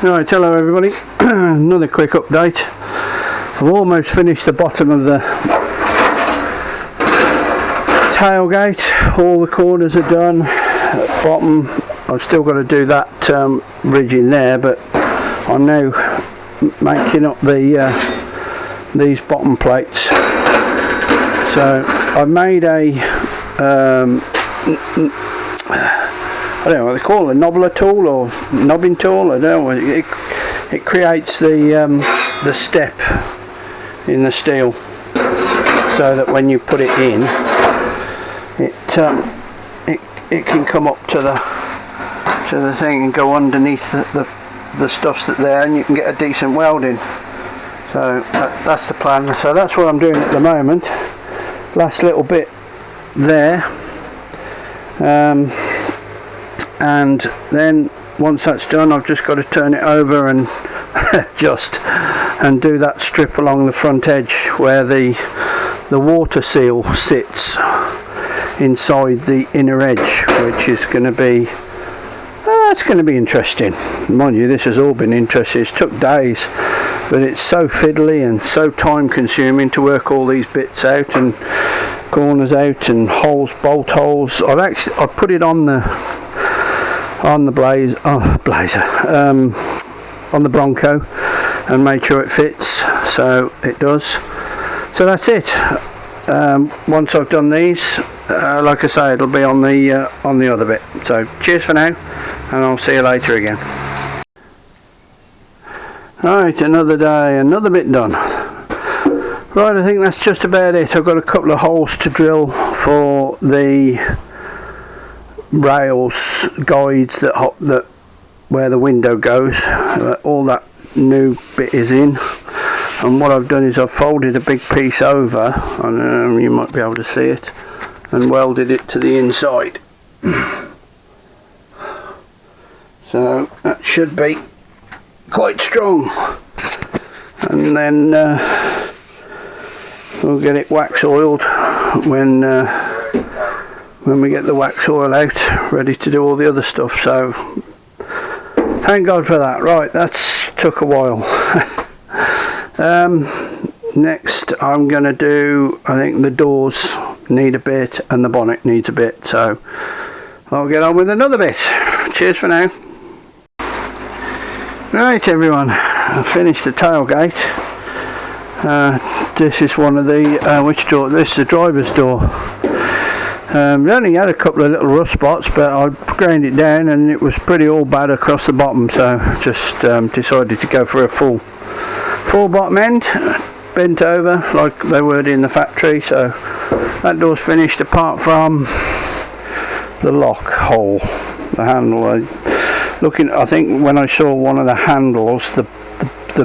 Right, hello everybody. Another quick update. I've almost finished the bottom of the tailgate. All the corners are done. At bottom, I've still got to do that ridge in there, but I'm now making up the these bottom plates. So I made a I don't know what they call it, a knobbler tool or knobbing tool. I don't know. It creates the step in the steel, so that when you put it in, it can come up to the thing and go underneath the stuffs that there, and you can get a decent welding. So that's the plan. So that's what I'm doing at the moment. Last little bit there. And then once that's done, I've just got to turn it over and and do that strip along the front edge where the water seal sits inside the inner edge, which is going to be it's going to be interesting. Mind you, this has all been interesting. It's took days, but it's so fiddly and so time consuming to work all these bits out and corners out and holes, bolt holes. I've put it on the blazer, on the Bronco, and made sure it fits, so it does. So that's it. Once I've done these, like I say, it'll be on the other bit. So cheers for now, and I'll see you later again. Right, another day, another bit done. Right, I think that's just about it. I've got a couple of holes to drill for the rails guides that where the window goes. All that new bit is in, and what I've done is I've folded a big piece over, and you might be able to see it, and welded it to the inside. So that should be quite strong, and then we'll get it wax oiled when we get the wax oil out, ready to do all the other stuff. So thank God for that. Right, that's took a while. Next I'm going to do, I think the doors need a bit and the bonnet needs a bit, so I'll get on with another bit. Cheers for now. Right everyone, I finished the tailgate. This is one of the which door? This is the driver's door. We only had a couple of little rust spots, but I ground it down and it was pretty all bad across the bottom, so just decided to go for a full bottom end, bent over like they were in the factory. So that door's finished, apart from the lock hole, the handle. I think when I saw one of the handles, the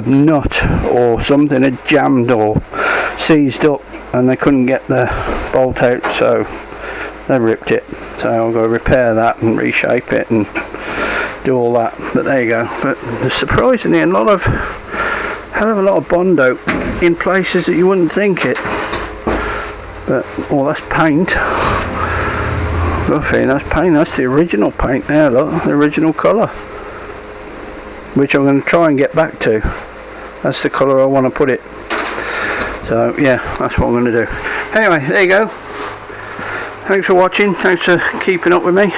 nut or something had jammed or seized up, and they couldn't get the bolt out, so they ripped it. So I'll go repair that and reshape it and do all that. But there you go. But there's surprisingly a hell of a lot of Bondo in places that you wouldn't think it. But that's paint. Roughly, that's paint. That's the original paint there. Look, the original colour, which I'm going to try and get back to. That's the colour I want to put it. So yeah, that's what I'm going to do. Anyway, there you go. Thanks for watching, thanks for keeping up with me.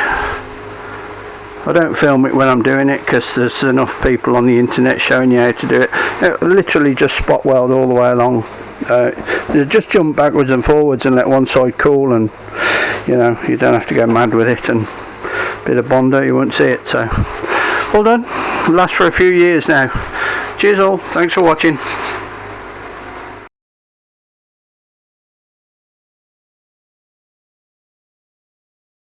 I don't film it when I'm doing it, because there's enough people on the internet showing you how to do it. Literally just spot weld all the way along. Just jump backwards and forwards and let one side cool, and you don't have to go mad with it. And a bit of Bondo, you won't see it. So all done. It'll last for a few years now. Cheers all, thanks for watching.